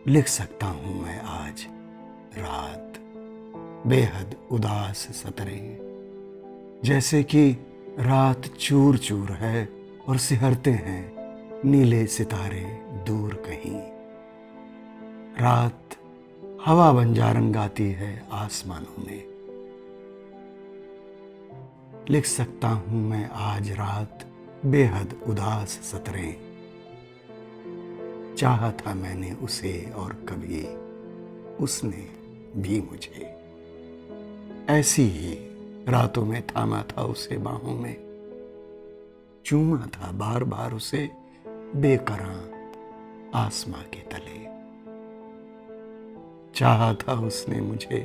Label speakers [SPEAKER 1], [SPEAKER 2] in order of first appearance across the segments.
[SPEAKER 1] लिख सकता हूं मैं आज रात बेहद उदास सतरें, जैसे कि रात चूर चूर है और सिहरते हैं नीले सितारे दूर कहीं। रात हवा बंजारन गाती है आसमानों में। लिख सकता हूं मैं आज रात बेहद उदास सतरें। चाहा था मैंने उसे और कभी उसने भी मुझे। ऐसी ही रातों में थामा था उसे बाहों में, चूमा था बार बार उसे बेकरां आसमां के तले। चाहा था उसने मुझे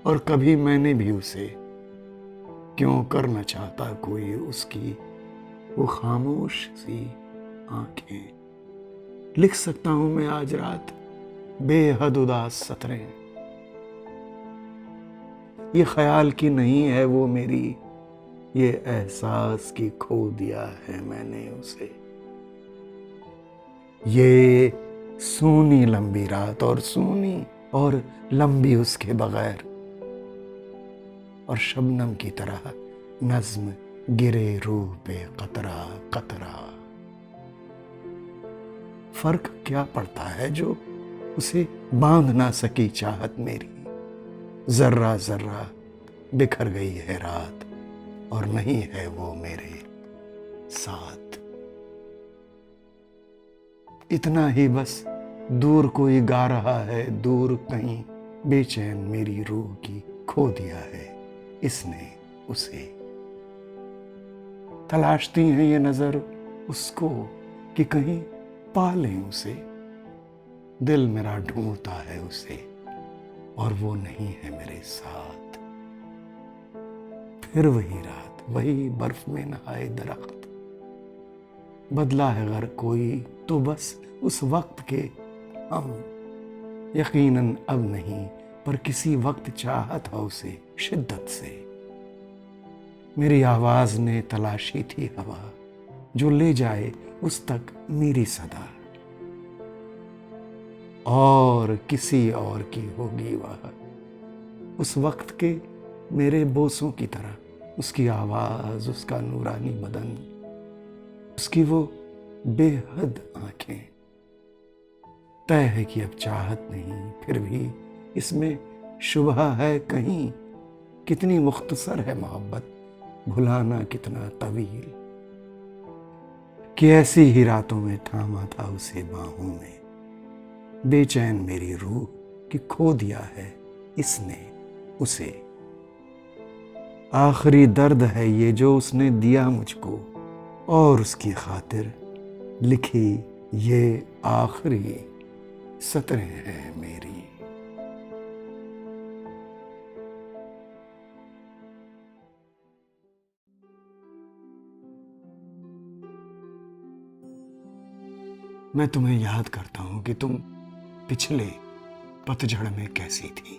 [SPEAKER 1] और कभी मैंने भी उसे। क्यों कर न चाहता कोई उसकी वो खामोश सी आंखें। लिख सकता हूं मैं आज रात बेहद उदास सतरें। ये ख्याल की नहीं है वो मेरी, ये एहसास की खो दिया है मैंने उसे। ये सूनी लंबी रात और सूनी और लंबी उसके बगैर, और शबनम की तरह नज्म गिरे रूह पे कतरा कतरा। फर्क क्या पड़ता है जो उसे बांध ना सकी चाहत मेरी। जर्रा जर्रा बिखर गई है रात और नहीं है वो मेरे साथ। इतना ही बस दूर कोई गा रहा है, दूर कहीं बेचैन मेरी रूह की खो दिया है इसने उसे। तलाशती है ये नजर उसको कि कहीं पा लें उसे। दिल मेरा ढूंढता है उसे और वो नहीं है मेरे साथ। फिर वही रात, वही बर्फ में नहाए दरख्त। बदला है अगर कोई तो बस उस वक्त के हम। यकीनन अब नहीं, पर किसी वक्त चाहा था उसे शिद्दत से। मेरी आवाज ने तलाशी थी हवा जो ले जाए उस तक मेरी सदा। और किसी और की होगी वह उस वक्त के मेरे बोसों की तरह। उसकी आवाज, उसका नूरानी बदन, उसकी वो बेहद आंखें। तय है कि अब चाहत नहीं, फिर भी इसमें शुबह है कहीं। कितनी मुख्तसर है मोहब्बत, भुलाना कितना तवील। कि ऐसी ही रातों में थामा था उसे बाहों में, बेचैन मेरी रूह कि खो दिया है इसने उसे। आखिरी दर्द है ये जो उसने दिया मुझको, और उसकी खातिर लिखी ये आखिरी सतरें हैं मेरी। मैं तुम्हें याद करता हूं कि तुम पिछले पतझड़ में कैसी थी।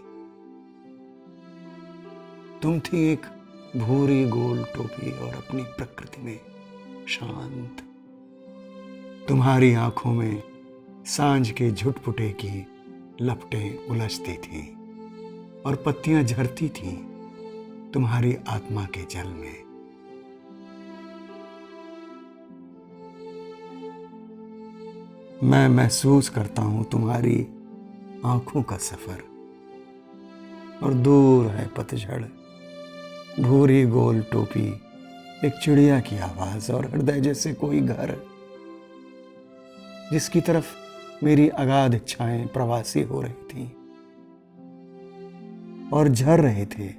[SPEAKER 1] तुम थी एक भूरी गोल टोपी और अपनी प्रकृति में शांत। तुम्हारी आंखों में सांझ के झुटपुटे की लपटें उलझती थीं और पत्तियां झरती थीं तुम्हारी आत्मा के जल में। मैं महसूस करता हूं तुम्हारी आंखों का सफर, और दूर है पतझड़, भूरी गोल टोपी, एक चिड़िया की आवाज और हृदय जैसे कोई घर, जिसकी तरफ मेरी अगाध इच्छाएं प्रवासी हो रही थीं और झर रहे थे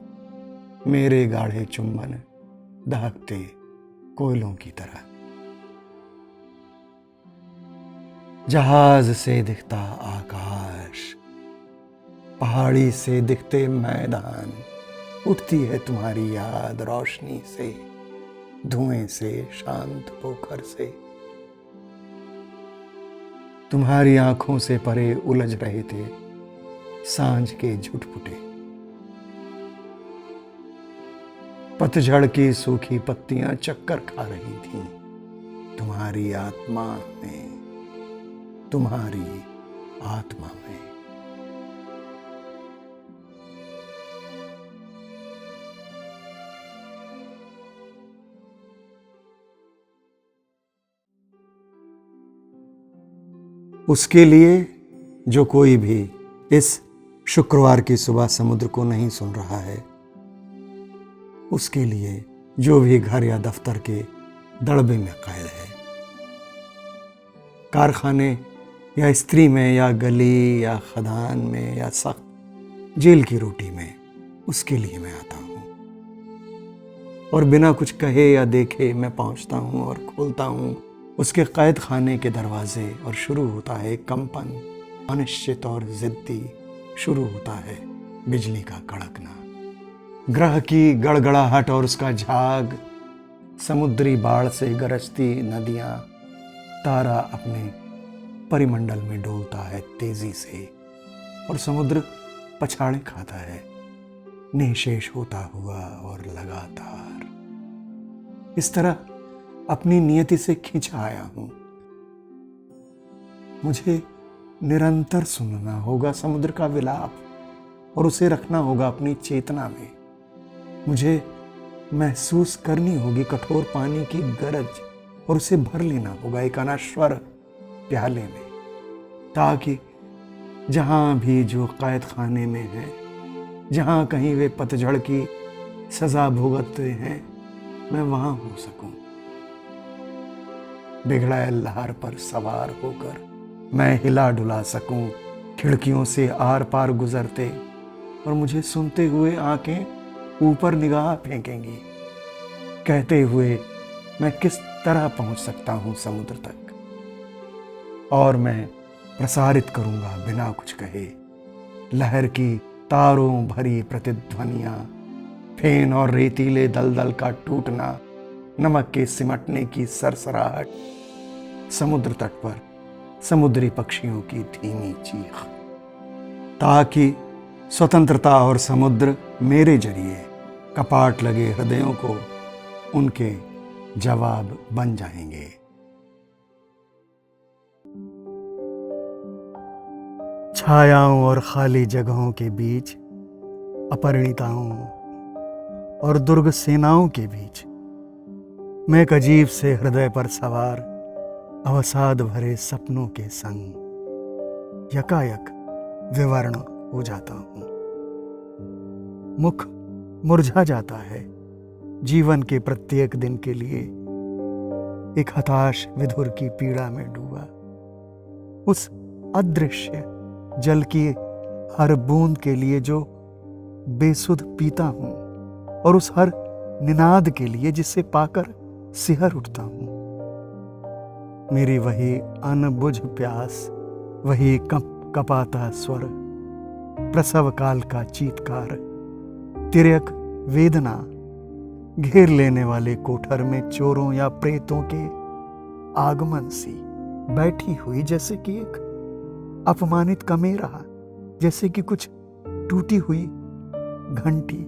[SPEAKER 1] मेरे गाढ़े चुंबन दहकते कोयलों की तरह। जहाज से दिखता आकाश, पहाड़ी से दिखते मैदान, उठती है तुम्हारी याद रोशनी से, धुएं से, शांत पोखर से। तुम्हारी आंखों से परे उलझ रहे थे सांझ के झुटपुटे। पतझड़ की सूखी पत्तियां चक्कर खा रही थीं तुम्हारी आत्मा में, तुम्हारी आत्मा में। उसके लिए जो कोई भी इस शुक्रवार की सुबह समुद्र को नहीं सुन रहा है, उसके लिए जो भी घर या दफ्तर के दड़बे में कैद है, कारखाने या स्त्री में या गली या खदान में या सख्त जेल की रोटी में, उसके लिए मैं आता हूँ। और बिना कुछ कहे या देखे मैं पहुँचता हूँ और खोलता हूँ उसके कैद खाने के दरवाजे, और शुरू होता है कंपन, अनिश्चित और जिद्दी। शुरू होता है बिजली का कड़कना, ग्रह की गड़गड़ाहट और उसका झाग, समुद्री बाढ़ से गरजती नदियां, तारा अपने परिमंडल में डोलता है तेजी से, और समुद्र पछाड़े खाता है, निःशेष होता हुआ और लगातार। इस तरह अपनी नियति से खींचा आया हूं। मुझे निरंतर सुनना होगा समुद्र का विलाप, और उसे रखना होगा अपनी चेतना में। मुझे महसूस करनी होगी कठोर पानी की गरज, और उसे भर लेना होगा एक अनश्वर प्याले में, ताकि जहां भी जो कैद खाने में है, जहां कहीं वे पतझड़ की सजा भुगतते हैं, मैं वहां हो सकूं। बिगड़ैल लहर पर सवार होकर मैं हिला डुला सकूं खिड़कियों से आर पार गुजरते, और मुझे सुनते हुए आंखें ऊपर निगाह फेंकेंगी, कहते हुए मैं किस तरह पहुंच सकता हूं समुद्र तक। और मैं प्रसारित करूंगा बिना कुछ कहे लहर की तारों भरी प्रतिध्वनियां, फेन और रेतीले दलदल का टूटना, नमक के सिमटने की सरसराहट, समुद्र तट पर समुद्री पक्षियों की धीमी चीख, ताकि स्वतंत्रता और समुद्र मेरे जरिए कपाट लगे हृदयों को उनके जवाब बन जाएंगे। छायाओं और खाली जगहों के बीच, अपरिणिताओं और दुर्ग सेनाओं के बीच, मैं एक अजीब से हृदय पर सवार अवसाद भरे सपनों के संग यकायक विवर्ण हो जाता हूं। मुख मुरझा जाता है जीवन के प्रत्येक दिन के लिए, एक हताश विधुर की पीड़ा में डूबा। उस अदृश्य जल की हर बूंद के लिए जो बेसुध पीता हूं, और उस हर निनाद के लिए जिसे पाकर सिहर उठता हूं। मेरी वही अनबुझ प्यास, वही कपाता स्वर, प्रसव काल का चीत्कार, तिर्यक वेदना, घेर लेने वाले कोठर में चोरों या प्रेतों के आगमन सी बैठी हुई, जैसे कि एक अपमानित कमेरा, जैसे कि कुछ टूटी हुई घंटी,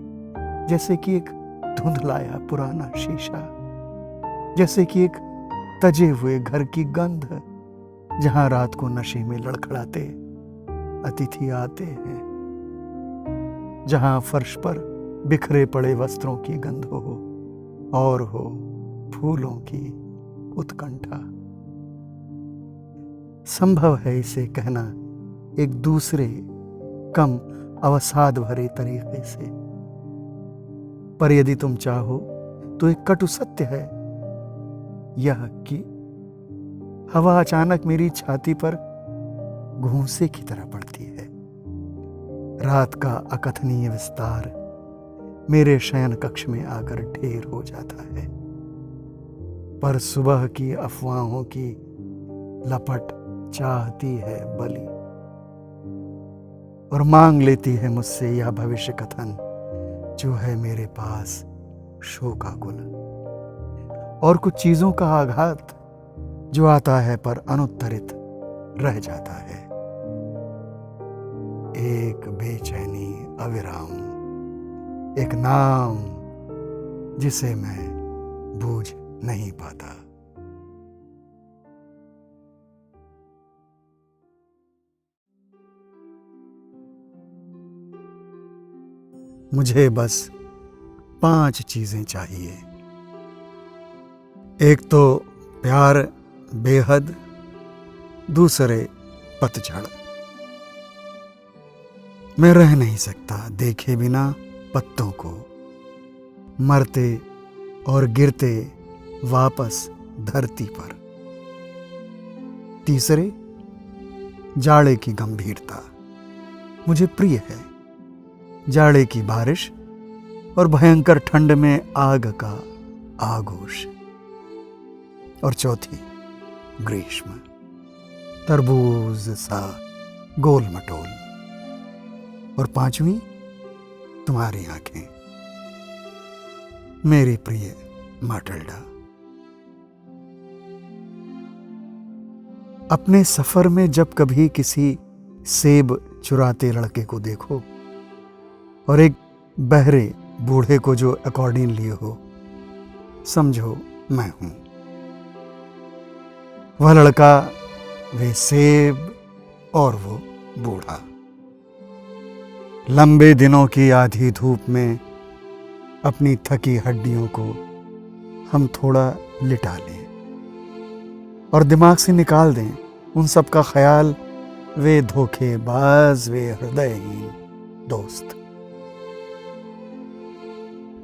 [SPEAKER 1] जैसे कि एक धुंधलाया पुराना शीशा, जैसे कि एक तजे हुए घर की गंध, जहां रात को नशे में लड़खड़ाते अतिथि आते हैं, जहां फर्श पर बिखरे पड़े वस्त्रों की गंध हो, और हो फूलों की उत्कंठा। संभव है इसे कहना एक दूसरे कम अवसाद भरे तरीके से, पर यदि तुम चाहो तो एक कटु सत्य है यह कि हवा अचानक मेरी छाती पर घूंसे की तरह पड़ती है। रात का अकथनीय विस्तार मेरे शयन कक्ष में आकर ढेर हो जाता है, पर सुबह की अफवाहों की लपट चाहती है बलि, और मांग लेती है मुझसे यह भविष्य कथन जो है मेरे पास शोकाकुल, और कुछ चीजों का आघात जो आता है पर अनुत्तरित रह जाता है। एक बेचैनी अविराम, एक नाम जिसे मैं बूझ नहीं पाता। मुझे बस 5 चीजें चाहिए। एक तो प्यार बेहद, दूसरे पतझड़। मैं रह नहीं सकता देखे बिना पत्तों को, मरते और गिरते वापस धरती पर। तीसरे, जाड़े की गंभीरता मुझे प्रिय है। जाड़े की बारिश और भयंकर ठंड में आग का आगोश। और चौथी, ग्रीष्म, तरबूज सा गोल मटोल। और 5वीं, तुम्हारी आंखें, मेरी प्रिय माटिल्डा। अपने सफर में जब कभी किसी सेब चुराते लड़के को देखो और एक बहरे बूढ़े को जो अकॉर्डियन लिए हो, समझो मैं हूं वह लड़का, वे सेब और वो बूढ़ा। लंबे दिनों की आधी धूप में अपनी थकी हड्डियों को हम थोड़ा लिटा लें और दिमाग से निकाल दें उन सब का ख्याल, वे धोखेबाज, वे हृदयहीन दोस्त।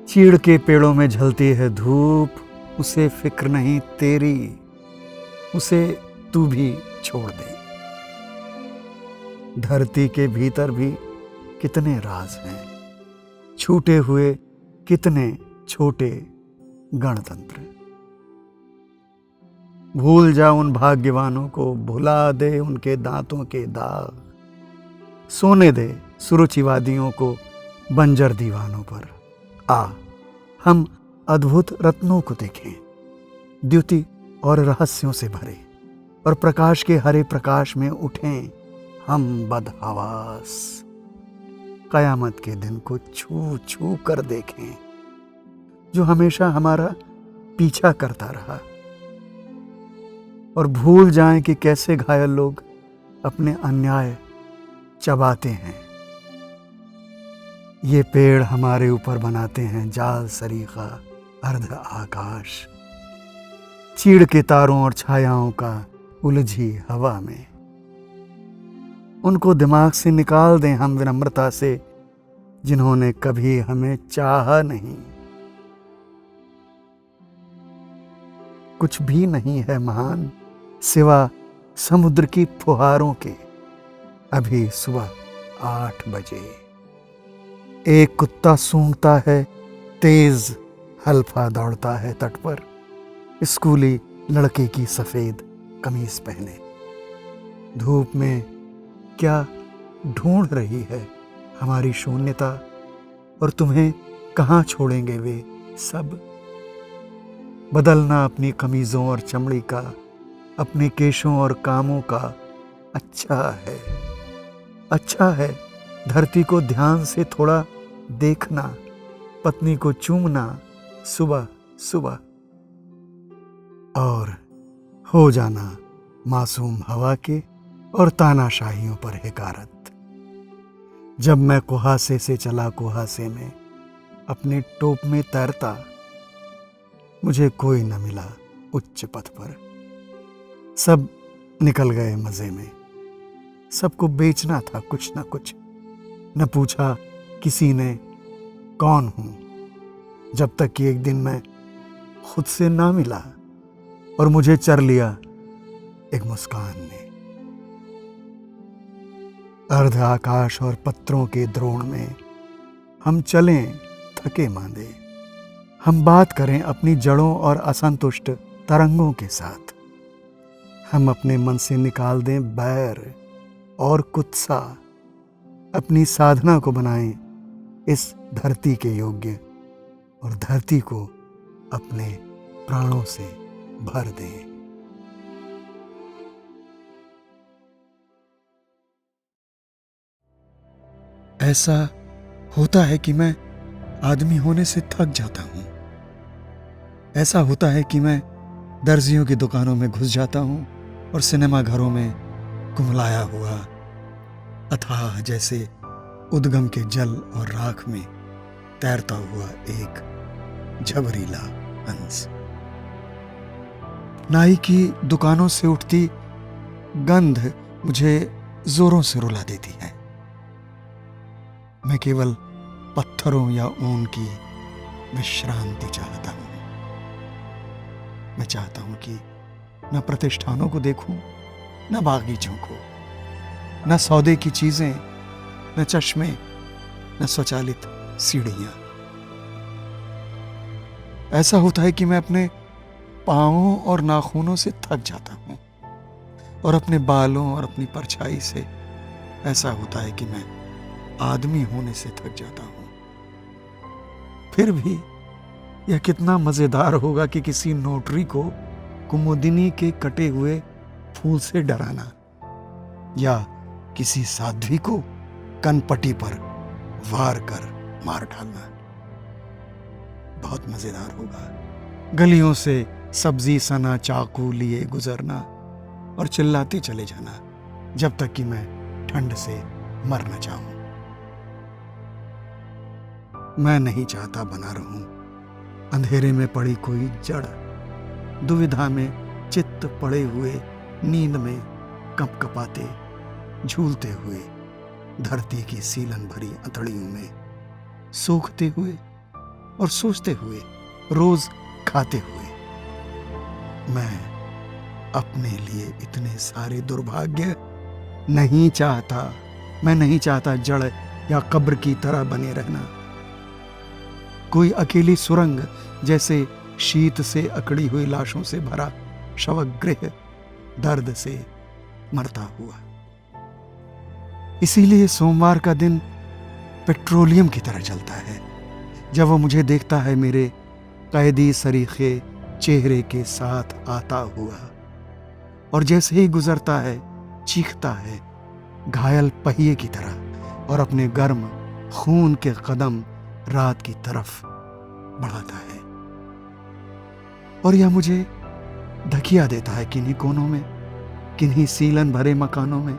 [SPEAKER 1] चीड़ के पेड़ों में झलती है धूप, उसे फिक्र नहीं तेरी, उसे तू भी छोड़ दे। धरती के भीतर भी कितने राज हैं, छूटे हुए कितने छोटे गणतंत्र। भूल जा उन भाग्यवानों को, भुला दे उनके दांतों के दाग, सोने दे सुरुचिवादियों को बंजर दीवानों पर। आ, हम अद्भुत रत्नों को देखें, द्युति और रहस्यों से भरे, और प्रकाश के हरे प्रकाश में उठें हम बदहवास। कयामत के दिन को छू छू कर देखें, जो हमेशा हमारा पीछा करता रहा, और भूल जाएं कि कैसे घायल लोग अपने अन्याय चबाते हैं। ये पेड़ हमारे ऊपर बनाते हैं जाल सरीखा अर्ध आकाश, चीड़ के तारों और छायाओं का उलझी हवा में। उनको दिमाग से निकाल दें हम विनम्रता से, जिन्होंने कभी हमें चाहा नहीं। कुछ भी नहीं है महान सिवा समुद्र की फुहारों के। अभी सुबह 8 बजे एक कुत्ता सूंघता है, तेज हल्फा दौड़ता है तट पर, स्कूली लड़के की सफेद कमीज पहने। धूप में क्या ढूंढ रही है हमारी शून्यता, और तुम्हें कहाँ छोड़ेंगे वे सब। बदलना अपनी कमीजों और चमड़ी का, अपने केशों और कामों का अच्छा है। अच्छा है धरती को ध्यान से थोड़ा देखना, पत्नी को चूमना सुबह सुबह, और हो जाना मासूम हवा के और तानाशाहियों पर हिकारत। जब मैं कुहासे से चला कुहासे में, अपने टोप में तैरता, मुझे कोई न मिला उच्च पथ पर। सब निकल गए मजे में, सबको बेचना था कुछ न कुछ। न पूछा किसी ने कौन हूं, जब तक कि एक दिन मैं खुद से ना मिला और मुझे चर लिया एक मुस्कान ने। अर्ध आकाश और पत्रों के द्रोण में हम चलें थके मांदे, हम बात करें अपनी जड़ों और असंतुष्ट तरंगों के साथ। हम अपने मन से निकाल दें बैर और कुत्सा, अपनी साधना को बनाएं इस धरती के योग्य, और धरती को अपने प्राणों से भर दें। ऐसा होता है कि मैं आदमी होने से थक जाता हूं। ऐसा होता है कि मैं दर्जियों की दुकानों में घुस जाता हूं और सिनेमा घरों में कुमलाया हुआ अथाह जैसे उद्गम के जल और राख में तैरता हुआ एक झबरीला हंस। नाई की दुकानों से उठती गंध मुझे जोरों से रुला देती है। मैं केवल पत्थरों या ऊन की विश्रांति चाहता हूं। मैं चाहता हूं कि न प्रतिष्ठानों को देखूं, न बागीचों को, न सौदे की चीजें, न चश्मे, न स्वचालित सीढ़ियां। ऐसा होता है कि मैं अपने पांवों और नाखूनों से थक जाता हूं, और अपने बालों और अपनी परछाई से ऐसा होता है कि मैं आदमी होने से थक जाता हूं। फिर भी यह कितना मजेदार होगा कि किसी नोटरी को कुमुदिनी के कटे हुए फूल से डराना, या किसी साध्वी को कनपटी पर वार कर मार डालना। बहुत मजेदार होगा गलियों से सब्जी सना चाकू लिए गुजरना और चिल्लाते चले जाना जब तक कि मैं ठंड से मर न जाऊं। मैं नहीं चाहता बना रहूं अंधेरे में पड़ी कोई जड़, दुविधा में चित्त पड़े हुए, नींद में कपकपाते झूलते हुए, धरती की सीलन भरी अतड़ियों में सूखते हुए और सोचते हुए, रोज खाते हुए। मैं अपने लिए इतने सारे दुर्भाग्य नहीं चाहता। मैं नहीं चाहता जड़ या कब्र की तरह बने रहना, कोई अकेली सुरंग जैसे शीत से अकड़ी हुई लाशों से भरा शवगृह, दर्द से मरता हुआ। इसीलिए सोमवार का दिन पेट्रोलियम की तरह चलता है जब वो मुझे देखता है मेरे कैदी सरीखे चेहरे के साथ आता हुआ, और जैसे ही गुजरता है चीखता है घायल पहिए की तरह, और अपने गर्म खून के कदम रात की तरफ बढ़ाता है। और यह मुझे धकिया देता है किन्हीं कोनों में, किन्हीं सीलन भरे मकानों में,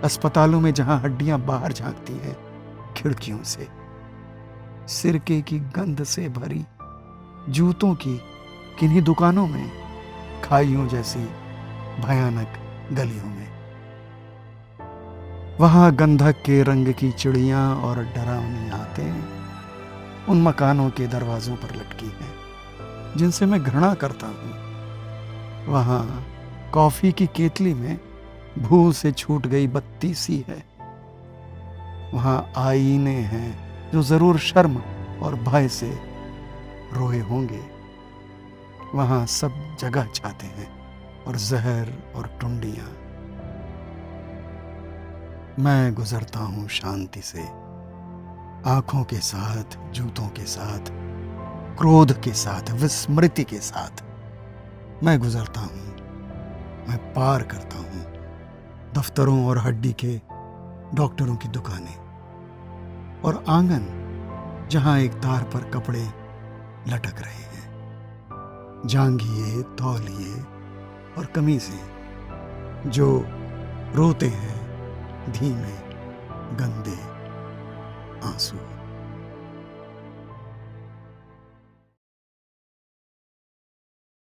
[SPEAKER 1] अस्पतालों में जहां हड्डियां बाहर झांकती हैं खिड़कियों से, सिरके की गंध से भरी जूतों की किन्हीं दुकानों में, खाइयों जैसी भयानक गलियों में। वहां गंधक के रंग की चिड़ियां और डरावनी आतें उन मकानों के दरवाजों पर लटकी हैं जिनसे मैं घृणा करता हूं। वहां कॉफी की केतली में भूल से छूट गई बत्ती सी है। वहां आईने हैं जो जरूर शर्म और भय से रोए होंगे। वहां सब जगह चाहते हैं और जहर और टुंडियां। मैं गुजरता हूं शांति से, आंखों के साथ, जूतों के साथ, क्रोध के साथ, विस्मृति के साथ। मैं गुजरता हूं, मैं पार करता हूं दफ्तरों और हड्डी के डॉक्टरों की दुकानें, और आंगन जहां एक तार पर कपड़े लटक रहे हैं, जांघिए, तौलिए और कमीजें जो रोते हैं धीमे गंदे आंसू।